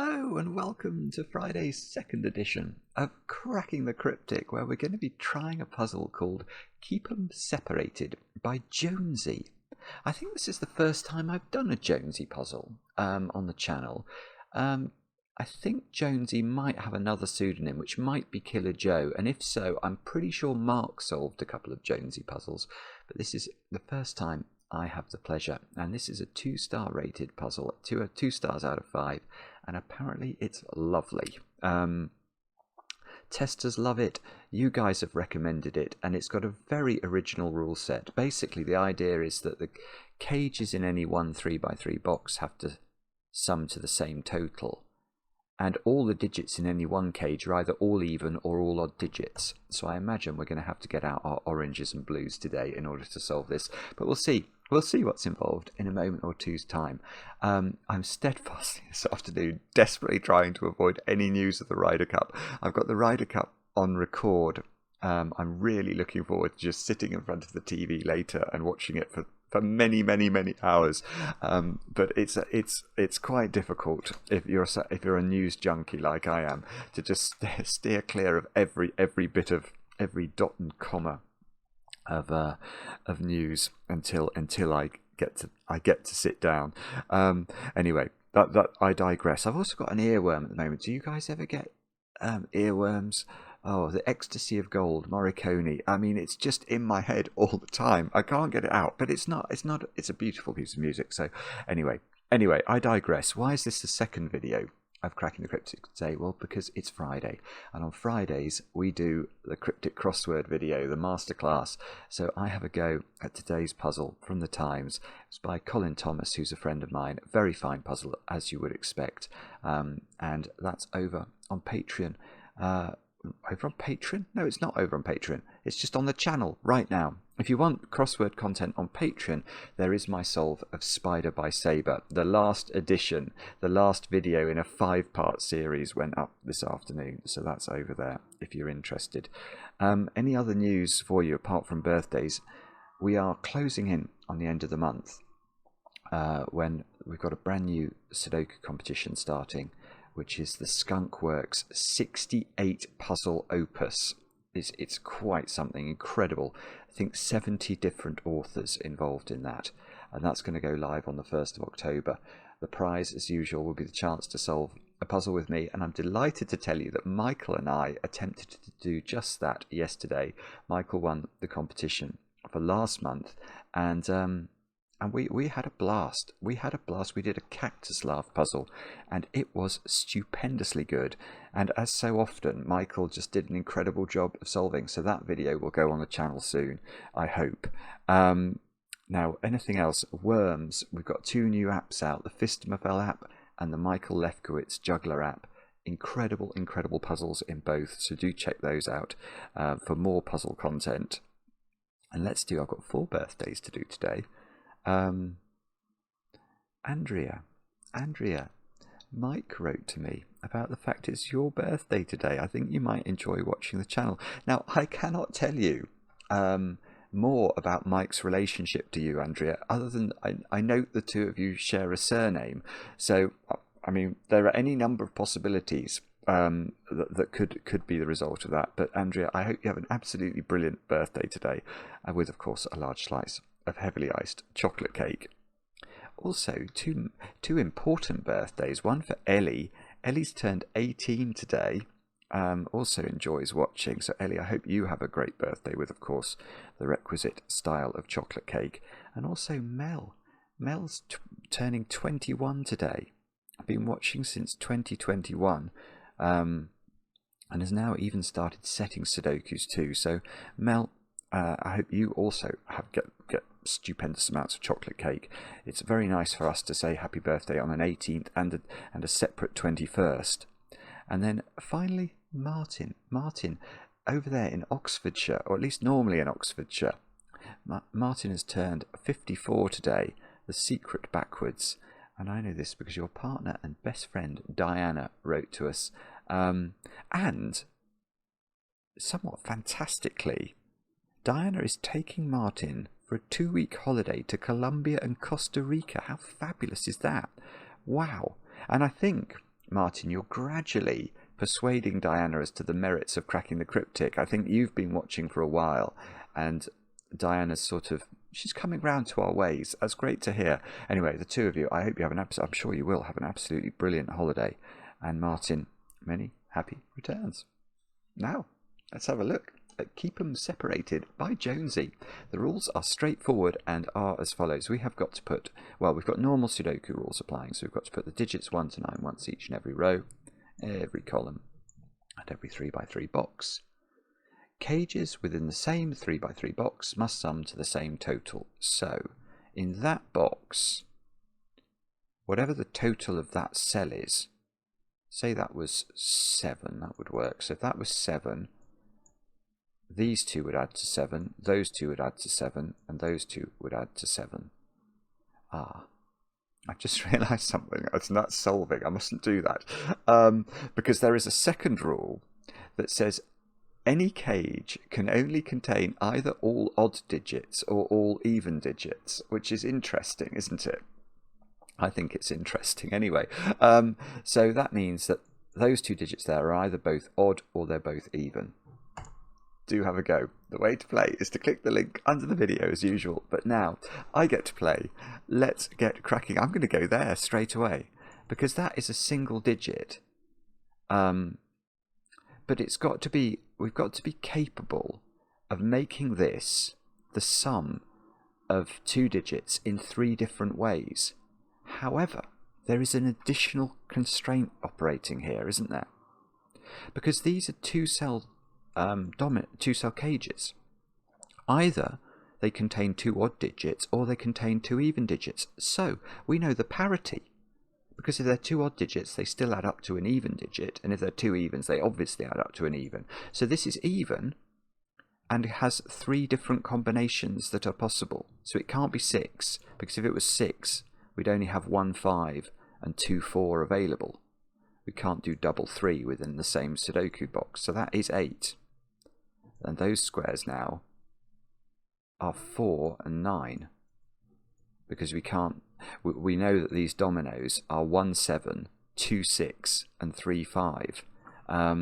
Hello and welcome to Friday's second edition of Cracking the Cryptic, where we're going to be trying a puzzle called Keep 'em Separated by Jonesy. I think this is the first time I've done a Jonesy puzzle on the channel. I think Jonesy might have another pseudonym, which might be Killer Joe, and if so, I'm pretty sure Mark solved a couple of Jonesy puzzles, but this is the first time I have the pleasure, and this is a 2-star rated puzzle, 2 stars out of 5, and apparently it's lovely. Testers love it, you guys have recommended it, and it's got a very original rule set. Basically, the idea is that the cages in any one 3x3 box have to sum to the same total, and all the digits in any one cage are either all even or all odd digits. So I imagine we're going to have to get out our oranges and blues today in order to solve this, but we'll see. We'll see what's involved in a moment or two's time. I'm steadfastly this afternoon desperately trying to avoid any news of the Ryder Cup. I've got the Ryder Cup on record. I'm really looking forward to just sitting in front of the TV later and watching it for many hours. But it's quite difficult if you're a news junkie like I am to just steer clear of every bit of every dot and comma of news until I get to sit down. Anyway, that I digress. I've also got an earworm at the moment. Do you guys ever get earworms? Oh, the ecstasy of gold, Morricone. I mean, it's just in my head all the time. I can't get it out, but it's a beautiful piece of music. So anyway, I digress. Why is this the second video of Cracking the Cryptic today? Well, because it's Friday, and on Fridays we do the Cryptic crossword video, the masterclass. So I have a go at today's puzzle from the Times. It's by Colin Thomas, who's a friend of mine. Very fine puzzle, as you would expect, and that's over on Patreon. Over on Patreon? No, it's not over on Patreon. It's just on the channel right now. If you want crossword content on Patreon, there is my solve of Spyder by Sabre. The last edition, the last video in a 5-part series went up this afternoon, so that's over there if you're interested. Any other news for you apart from birthdays? We are closing in on the end of the month when we've got a brand new Sudoku competition starting, which is the Skunkworks 68 puzzle opus. It's quite something incredible. I think 70 different authors involved in that, and that's going to go live on the 1st of October. The prize, as usual, will be the chance to solve a puzzle with me, and I'm delighted to tell you that Michael and I attempted to do just that yesterday. Michael won the competition for last month, and we had a blast. We did a cactus laugh puzzle, and it was stupendously good. And as so often, Michael just did an incredible job of solving. So that video will go on the channel soon, I hope. Now, anything else? Worms. We've got 2 new apps out: the Fistamafel app and the Michael Lefkowitz Juggler app. Incredible puzzles in both. So do check those out for more puzzle content. And I've got 4 birthdays to do today. Andrea, Mike wrote to me about the fact it's your birthday today. I think you might enjoy watching the channel. Now, I cannot tell you more about Mike's relationship to you, Andrea, other than I note the 2 of you share a surname. So, I mean, there are any number of possibilities that could be the result of that. But Andrea, I hope you have an absolutely brilliant birthday today, with, of course, a large slice of heavily iced chocolate cake. Also, two important birthdays. One for Ellie. Ellie's turned 18 today. Also enjoys watching. So Ellie, I hope you have a great birthday with, of course, the requisite style of chocolate cake. And also Mel. Mel's turning 21 today. I've been watching since 2021. And has now even started setting Sudokus too. So Mel, I hope you also get stupendous amounts of chocolate cake. It's very nice for us to say happy birthday on an 18th and a separate 21st. And then finally, Martin over there in Oxfordshire, or at least normally in Oxfordshire. Martin has turned 54 today, the secret backwards. And I know this because your partner and best friend Diana wrote to us. And somewhat fantastically, Diana is taking Martin for a 2-week holiday to Colombia and Costa Rica. How fabulous is that? Wow. And I think Martin, you're gradually persuading Diana as to the merits of cracking the cryptic. I think you've been watching for a while, and Diana's she's coming round to our ways. That's great to hear. Anyway, the two of you, I hope you have I'm sure you will have an absolutely brilliant holiday. And Martin, many happy returns. Now, let's have a look at Keep 'em Separated by Jonesy. The rules are straightforward and are as follows. We have got to put, we've got normal Sudoku rules applying, so we've got to put the digits 1 to 9 once each in every row, every column, and every 3x3 box. Cages within the same 3x3 box must sum to the same total. So, in that box, whatever the total of that cell is, say that was 7, that would work. So if that was 7, these two would add to 7, those two would add to 7, and those two would add to 7. I've just realised something. It's not solving. I mustn't do that. Because there is a second rule that says any cage can only contain either all odd digits or all even digits, which is interesting, isn't it? I think it's interesting anyway. So that means that those two digits there are either both odd or they're both even. Do have a go. The way to play is to click the link under the video as usual. But now I get to play. Let's get cracking. I'm going to go there straight away because that is a single digit. But we've got to be capable of making this the sum of two digits in 3 different ways. However, there is an additional constraint operating here, isn't there? Because these are two-cell cages. Either they contain 2 odd digits or they contain 2 even digits. So we know the parity. Because if they're 2 odd digits, they still add up to an even digit. And if they're 2 evens, they obviously add up to an even. So this is even, and it has 3 different combinations that are possible. So it can't be 6, because if it was 6, we'd only have 1 5 and 2 4 available. We can't do double 3 within the same Sudoku box. So that is 8. And those squares now are 4 and 9. Because we know that these dominoes are 1 7, 2 6 and 3 5. I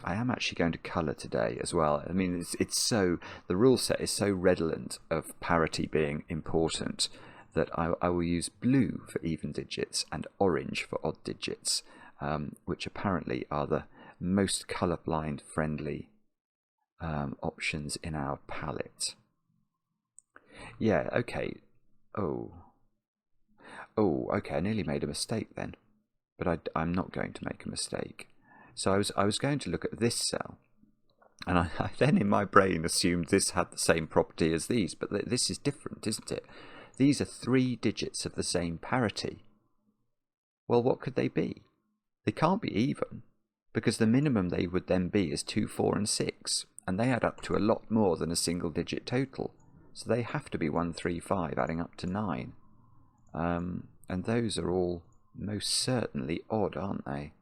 am actually going to colour today as well. I mean, the rule set is so redolent of parity being important that I will use blue for even digits and orange for odd digits, which apparently are the most colourblind friendly options in our palette. Yeah, okay. Okay, I nearly made a mistake then, but I'm not going to make a mistake. So I was going to look at this cell, and I then in my brain assumed this had the same property as these, but this is different, isn't it? These are 3 digits of the same parity. Well, what could they be? They can't be even, because the minimum they would then be is 2, 4 and 6, and they add up to a lot more than a single digit total. So they have to be 1, 3, 5, adding up to 9. And those are all most certainly odd, aren't they?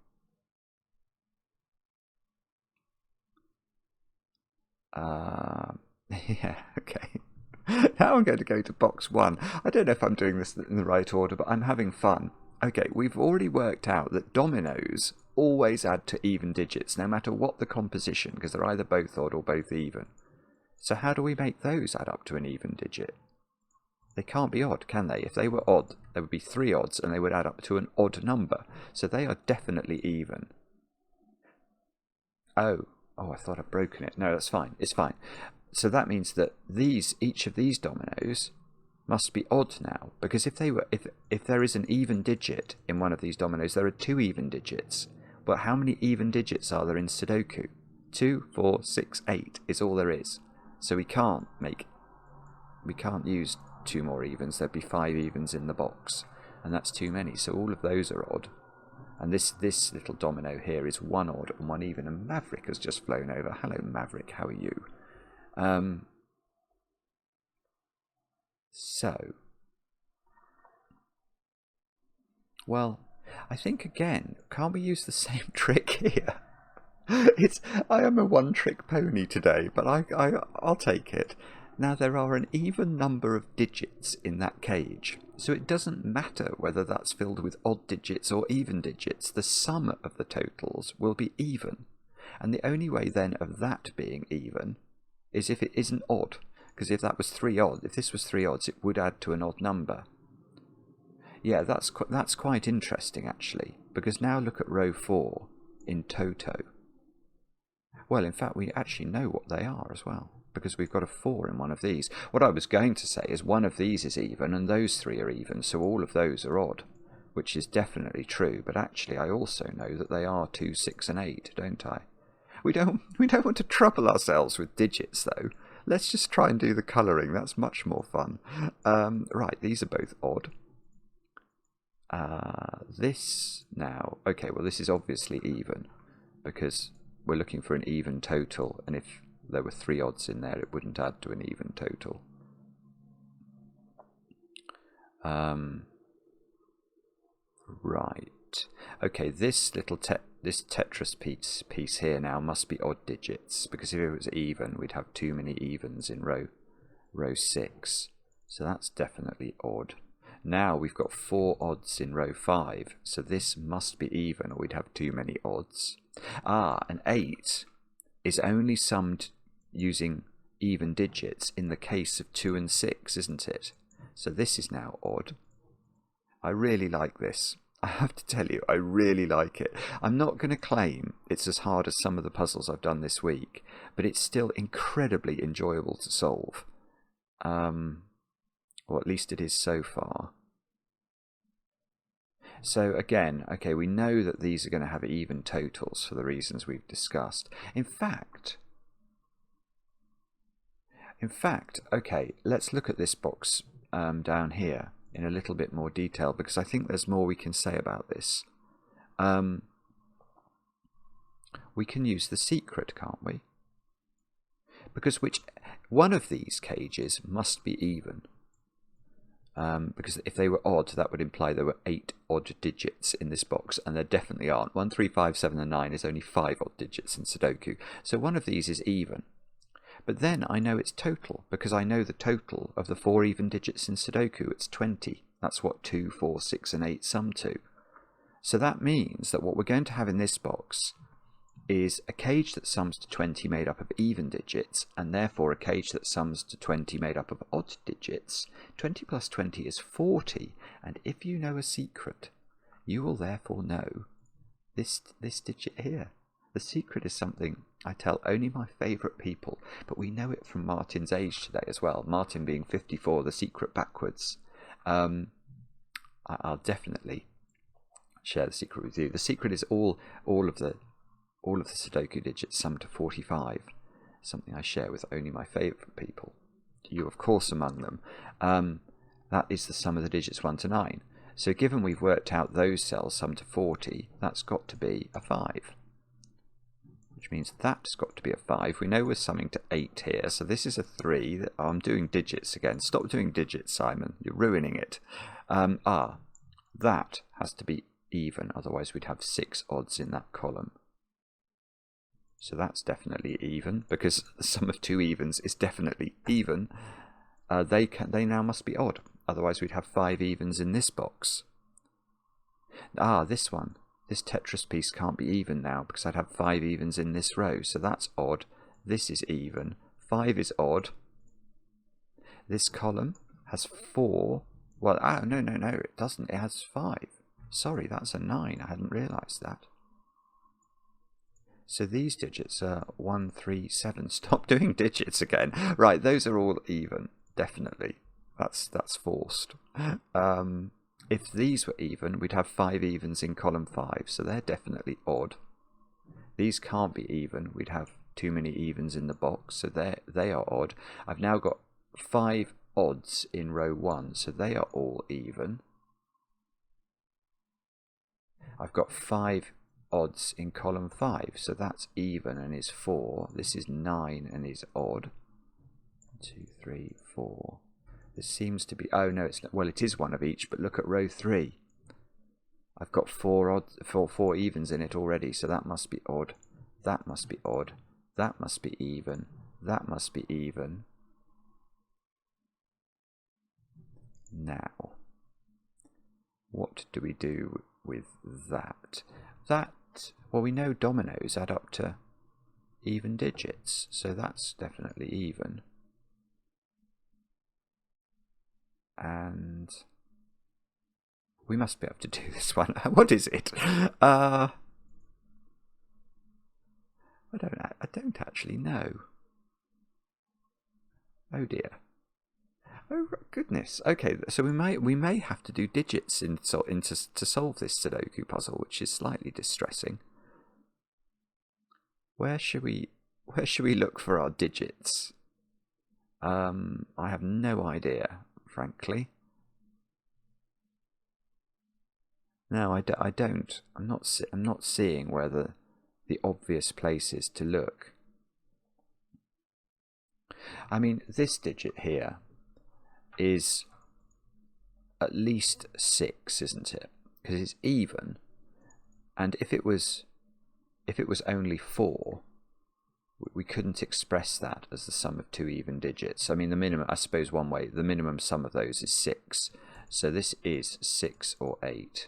Yeah, okay. Now I'm going to go to box 1. I don't know if I'm doing this in the right order, but I'm having fun. Okay, we've already worked out that dominoes always add to even digits, no matter what the composition, because they're either both odd or both even. So how do we make those add up to an even digit? They can't be odd, can they? If they were odd, there would be 3 odds, and they would add up to an odd number. So they are definitely even. Oh, I thought I'd broken it. No, that's fine. It's fine. So that means that each of these dominoes must be odd now, because if there is an even digit in one of these dominoes, there are 2 even digits. But how many even digits are there in Sudoku? 2, 4, 6, 8 is all there is. So we can't use 2 more evens. There'd be 5 evens in the box, and that's too many. So all of those are odd. And this little domino here is 1 odd and 1 even. And Maverick has just flown over. Hello, Maverick. How are you? So, well, I think again, can't we use the same trick here? I am a one-trick pony today, but I'll take it. Now there are an even number of digits in that cage, so it doesn't matter whether that's filled with odd digits or even digits, the sum of the totals will be even. And the only way then of that being even is if it isn't odd, because if that was if this was 3 odds, it would add to an odd number. Yeah, that's quite interesting actually, because now look at row 4 in toto. Well, in fact, we actually know what they are as well, because we've got a 4 in one of these. What I was going to say is one of these is even, and those 3 are even, so all of those are odd, which is definitely true. But actually, I also know that they are 2, 6, and 8, don't I? We don't want to trouble ourselves with digits, though. Let's just try and do the colouring. That's much more fun. Right, these are both odd. This now, okay, well, this is obviously even, because we're looking for an even total, and if there were 3 odds in there, it wouldn't add to an even total. Right. Okay, this little this Tetris piece here now must be odd digits, because if it was even, we'd have too many evens in row 6. So that's definitely odd. Now we've got 4 odds in row 5, so this must be even, or we'd have too many odds. And 8 is only summed using even digits in the case of 2 and 6, isn't it? So this is now odd. I really like this. I have to tell you, I really like it. I'm not going to claim it's as hard as some of the puzzles I've done this week, but it's still incredibly enjoyable to solve. Or at least it is so far. So again, okay, we know that these are going to have even totals for the reasons we've discussed. In fact, okay, let's look at this box down here in a little bit more detail, because I think there's more we can say about this. We can use the secret, can't we? Because one of these cages must be even. Because if they were odd, that would imply there were 8 odd digits in this box, and there definitely aren't. 1, 3, 5, 7, and 9 is only 5 odd digits in Sudoku. So one of these is even. But then I know it's total, because I know the total of the 4 even digits in Sudoku. It's 20. That's what 2, 4, 6, and 8 sum to. So that means that what we're going to have in this box is a cage that sums to 20 made up of even digits, and therefore a cage that sums to 20 made up of odd digits. 20 plus 20 is 40, and if you know a secret, you will therefore know this digit here. The secret is something I tell only my favourite people, but we know it from Martin's age today as well. Martin being 54, the secret backwards. I'll definitely share the secret with you. The secret is all of the Sudoku digits sum to 45, something I share with only my favourite people. You, of course, among them. That is the sum of the digits 1 to 9. So given we've worked out those cells sum to 40, that's got to be a 5. Which means that's got to be a 5. We know we're summing to 8 here, so this is a 3. I'm doing digits again. Stop doing digits, Simon. You're ruining it. That has to be even, otherwise we'd have 6 odds in that column. So that's definitely even, because the sum of 2 evens is definitely even. They now must be odd, otherwise we'd have 5 evens in this box. This one. This Tetris piece can't be even now, because I'd have 5 evens in this row, so that's odd. This is even. 5 is odd. This column has 4. Well, no, it doesn't. It has 5. Sorry, that's a 9. I hadn't realised that. So these digits are 1, 3, 7. Stop doing digits again. Right, those are all even, definitely. That's forced. If these were even, we'd have 5 evens in column 5, so they're definitely odd. These can't be even. We'd have too many evens in the box, so they are odd. I've now got 5 odds in row 1, so they are all even. I've got 5 odds in column 5, so that's even and is 4. This is 9 and is odd. 2, 3, 4. This seems to be, oh no, it's not, well, it is one of each, but look at row 3. I've got 4 evens in it already, so that must be odd. That must be odd. That must be even. That must be even. Now, what do we do with that? Well, we know dominoes add up to even digits, so that's definitely even. And we must be able to do this one. What is it? I don't actually know. Oh dear. Oh goodness. Okay, so we may have to do digits to solve this Sudoku puzzle, which is slightly distressing. Where should we look for our digits? I have no idea, frankly. No, I don't. I'm not seeing where the obvious place is to look. I mean, this digit here is at least 6, isn't it? Because it's even, and if it was only 4, we couldn't express that as the sum of 2 even digits. I mean, the minimum, I suppose one way, the minimum sum of those is 6. So this is 6 or 8.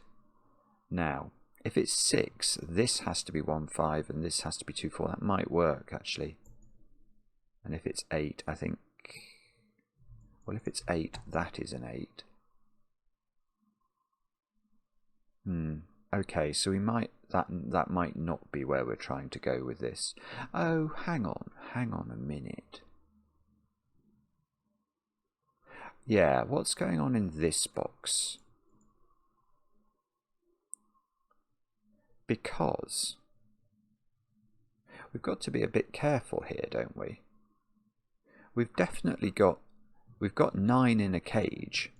Now, if it's 6, this has to be 1, 5, and this has to be 2, 4. That might work, actually. And if it's 8, I think... Well, if it's 8, that is an 8. Okay, so we might... That might not be where we're trying to go with this. Oh, hang on a minute. Yeah, what's going on in this box? Because we've got to be a bit careful here, don't we? We've definitely got 9 in a cage.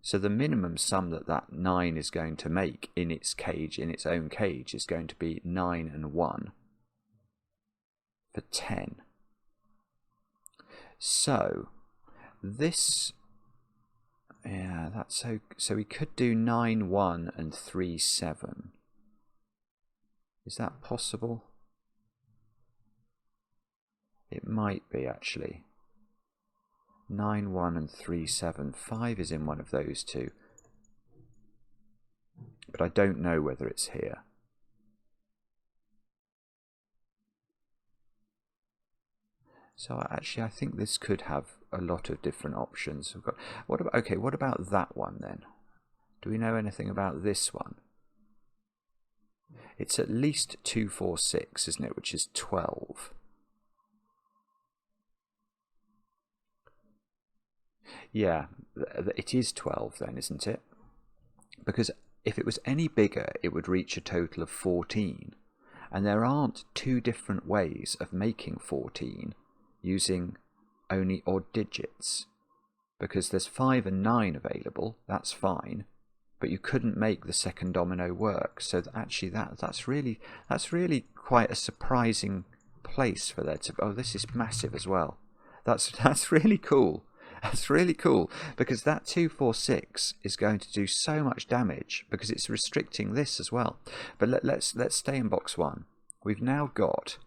So the minimum sum that 9 is going to make in its cage, in its own cage, is going to be 9 and 1 for 10. So this, yeah, that's so we could do 9, 1 and 3, 7. Is that possible? It might be, actually. 9, 1 and 3, 7. 5 is in one of those two. But I don't know whether it's here. So actually I think this could have a lot of different options. We've got, what about that one then? Do we know anything about this one? It's at least 2, 4, 6, isn't it? Which is 12. Yeah, it is 12 then, isn't it? Because if it was any bigger, it would reach a total of 14. And there aren't 2 different ways of making 14 using only odd digits. Because there's 5 and 9 available, that's fine. But you couldn't make the second domino work. So actually that's really quite a surprising place for there to... Oh, this is massive as well. That's really cool. That's really cool, because that 2, 4, 6 is going to do so much damage because it's restricting this as well. But let's stay in box 1. We've now got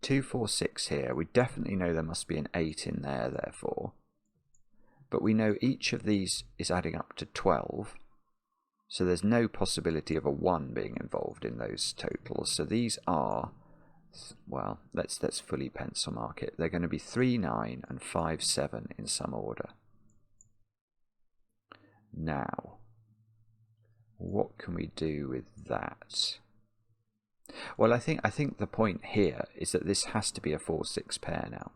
2, 4, 6 here. We definitely know there must be an 8 in there, therefore. But we know each of these is adding up to 12. So there's no possibility of a 1 being involved in those totals. So these are... Well, let's fully pencil mark it. They're going to be 3, 9 and 5, 7 in some order. Now, what can we do with that? Well, I think the point here is that this has to be a 4, 6 pair now.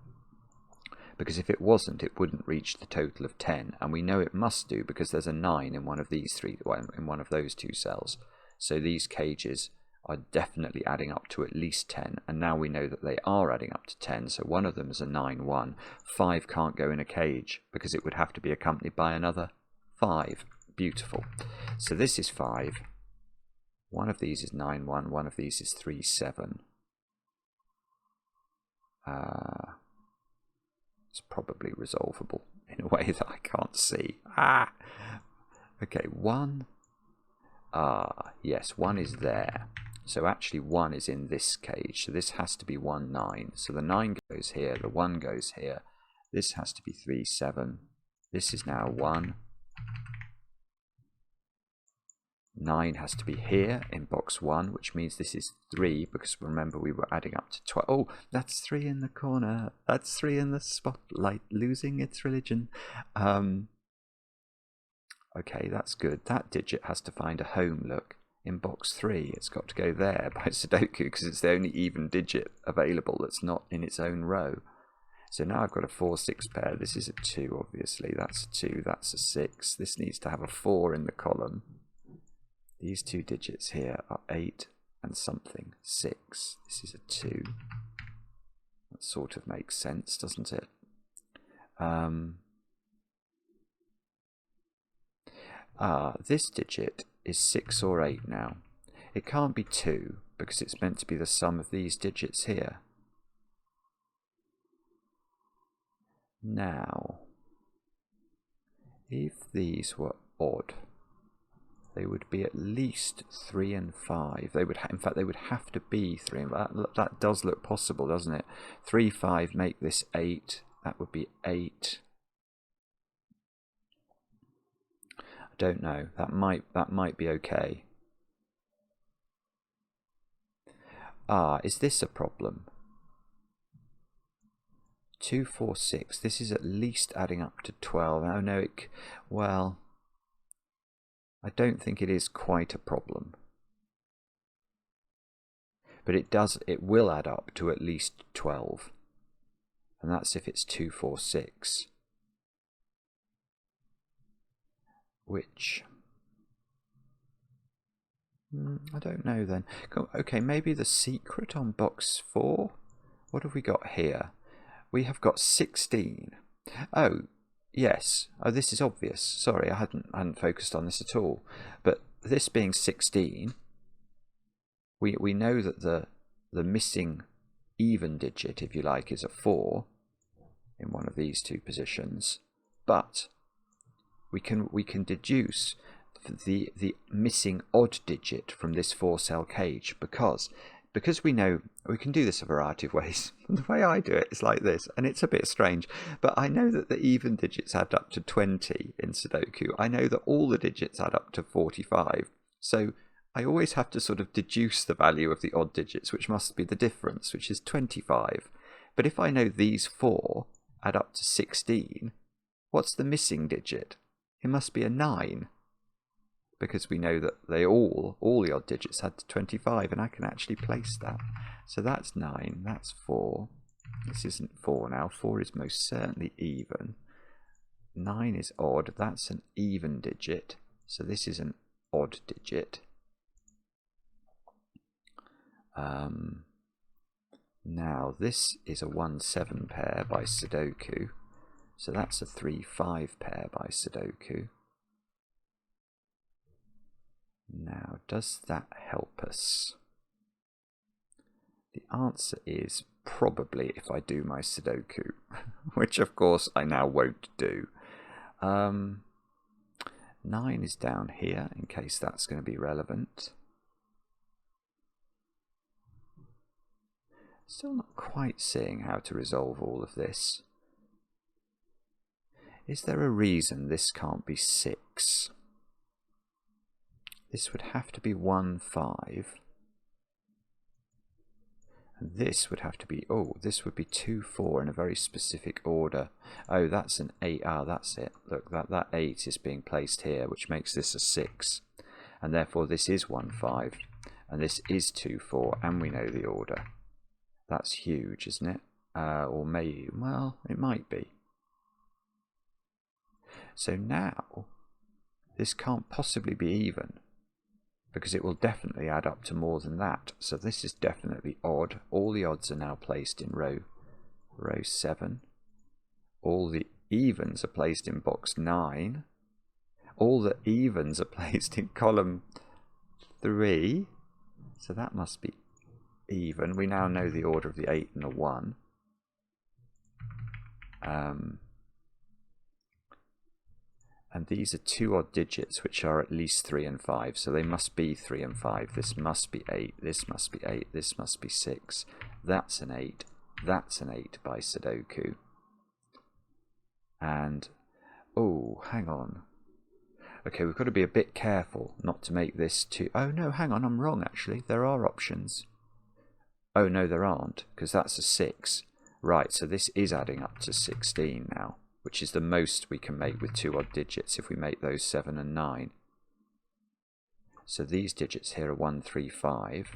Because if it wasn't, it wouldn't reach the total of 10. And we know it must do because there's a 9 in one of these 3, in one of those 2 cells. So these cages are definitely adding up to at least 10, and now we know that they are adding up to 10, so one of them is a 9, 1. 5 can't go in a cage because it would have to be accompanied by another 5. Beautiful. So this is 5. One of these is 9, 1. One of these is 3, 7. It's probably resolvable in a way that I can't see. Okay, 1. Yes, 1 is there. So actually 1 is in this cage. So this has to be 1, 9. So the 9 goes here, the 1 goes here. This has to be 3, 7. This is now 1. 9 has to be here in box 1, which means this is 3, because remember we were adding up to 12. Oh, that's 3 in the corner. That's 3 in the spotlight, losing its religion. Okay, that's good. That digit has to find a home, look. In box 3, it's got to go there by Sudoku, because it's the only even digit available that's not in its own row. So now I've got a 4-6 pair. This is a 2, obviously. That's a 2, that's a 6. This needs to have a 4 in the column. These two digits here are 8 and something, 6. This is a 2. That sort of makes sense, doesn't it? This digit is 6 or 8 now. It can't be 2 because it's meant to be the sum of these digits here. Now, if these were odd, they would be at least 3 and 5. They would, in fact, they would have to be 3. And that does look possible, doesn't it? 3, 5 make this 8. That would be 8. I don't know. That might be okay. Is this a problem? 2, 4, 6. This is at least adding up to 12. Oh no, well, I don't think it is quite a problem. But it will add up to at least 12. And that's if it's 2, 4, 6. Which, I don't know then. Okay, maybe the secret on box 4? What have we got here? We have got 16. Oh, yes. Oh, this is obvious. Sorry, I hadn't focused on this at all. But this being 16, we know that the missing even digit, if you like, is a 4 in one of these two positions. But we can deduce the missing odd digit from this 4-cell cage because we know we can do this a variety of ways. The way I do it is like this, and it's a bit strange, but I know that the even digits add up to 20 in Sudoku. I know that all the digits add up to 45. So I always have to sort of deduce the value of the odd digits, which must be the difference, which is 25. But if I know these 4 add up to 16, what's the missing digit? It must be a 9. Because we know that they all the odd digits add to 25, and I can actually place that. So that's 9, that's 4. This isn't 4 now. 4 is most certainly even. 9 is odd, that's an even digit. So this is an odd digit. Now this is a 1-7 pair by Sudoku. So that's a 3-5 pair by Sudoku. Now, does that help us? The answer is probably if I do my Sudoku, which of course I now won't do. 9 is down here in case that's going to be relevant. Still not quite seeing how to resolve all of this. Is there a reason this can't be 6? This would have to be 1, 5. And this would have to be, this would be 2, 4 in a very specific order. Oh, that's an 8. That's it. Look, that 8 is being placed here, which makes this a 6. And therefore this is 1, 5. And this is 2, 4. And we know the order. That's huge, isn't it? Or maybe, well, it might be. So now, this can't possibly be even, because it will definitely add up to more than that. So this is definitely odd. All the odds are now placed in row 7. All the evens are placed in box 9. All the evens are placed in column 3. So that must be even. We now know the order of the 8 and the 1. And these are 2 odd digits, which are at least 3 and 5. So they must be 3 and 5. This must be 8. This must be 8. This must be 6. That's an 8. That's an 8 by Sudoku. And Oh, hang on. Okay, we've got to be a bit careful not to make this too... Oh, no, hang on, I'm wrong, actually. There are options. Oh, no, there aren't, because that's a 6. Right, so this is adding up to 16 now, which is the most we can make with 2 odd digits if we make those 7 and 9. So these digits here are 1, 3, 5,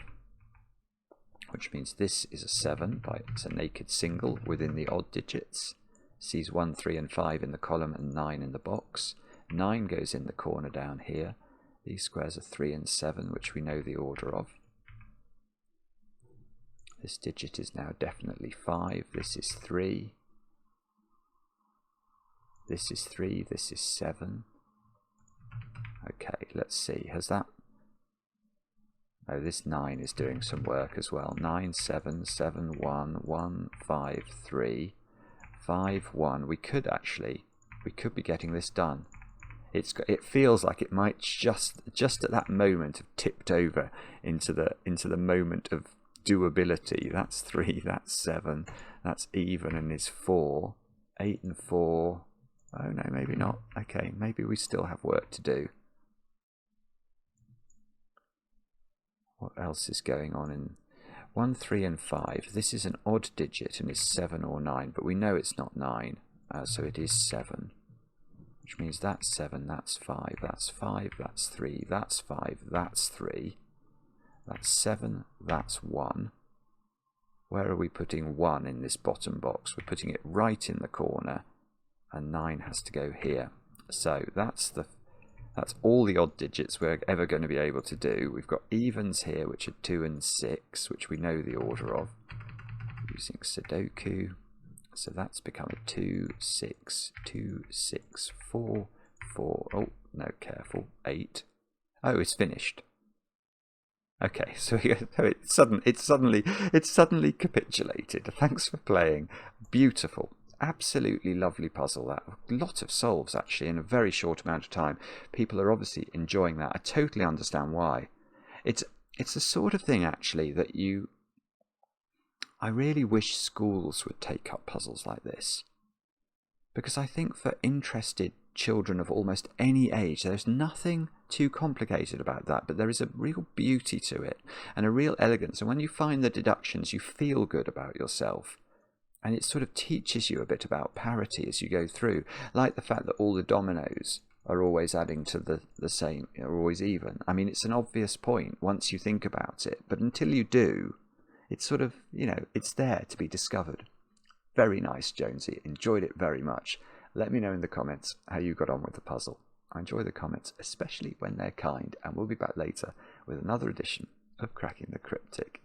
which means this is a 7, it's a naked single within the odd digits. Sees 1, 3 and 5 in the column and 9 in the box. 9 goes in the corner down here. These squares are 3 and 7, which we know the order of. This digit is now definitely 5. This is 3. This is 3. This is 7. Okay, let's see. Has that... Oh, this 9 is doing some work as well. 9, 7, 7, 1, 1, 5, 3, 5, 1. We could be getting this done. It feels like it might just at that moment have tipped over into the moment of doability. That's 3, that's 7, that's even and is 4. 8 and 4. Oh no, maybe not. Okay, maybe we still have work to do. What else is going on in 1, 3 and 5? This is an odd digit and is 7 or 9, but we know it's not 9, so it is 7. Which means that's 7, that's 5, that's 5, that's 3, that's 5, that's 3, that's 7, that's 1. Where are we putting 1 in this bottom box? We're putting it right in the corner, and 9 has to go here. So that's all the odd digits we're ever going to be able to do. We've got evens here, which are 2 and 6, which we know the order of using Sudoku. So that's become a 2, 6, 2, 6, 4, 4. Oh, no, careful. 8. Oh, it's finished. Okay, so it's suddenly capitulated. Thanks for playing. Beautiful. Absolutely lovely puzzle. That a lot of solves actually in a very short amount of time. People are obviously enjoying that. I totally understand why. It's the sort of thing actually that I really wish schools would take up puzzles like this, because I think for interested children of almost any age, there's nothing too complicated about that, but there is a real beauty to it and a real elegance, and when you find the deductions you feel good about yourself, and it sort of teaches you a bit about parity as you go through, like the fact that all the dominoes are always adding to the same, are always even. I mean, it's an obvious point once you think about it, but until you do, it's sort of, it's there to be discovered. Very nice, Jonesy. Enjoyed it very much. Let me know in the comments how you got on with the puzzle. I enjoy the comments, especially when they're kind, and we'll be back later with another edition of Cracking the Cryptic.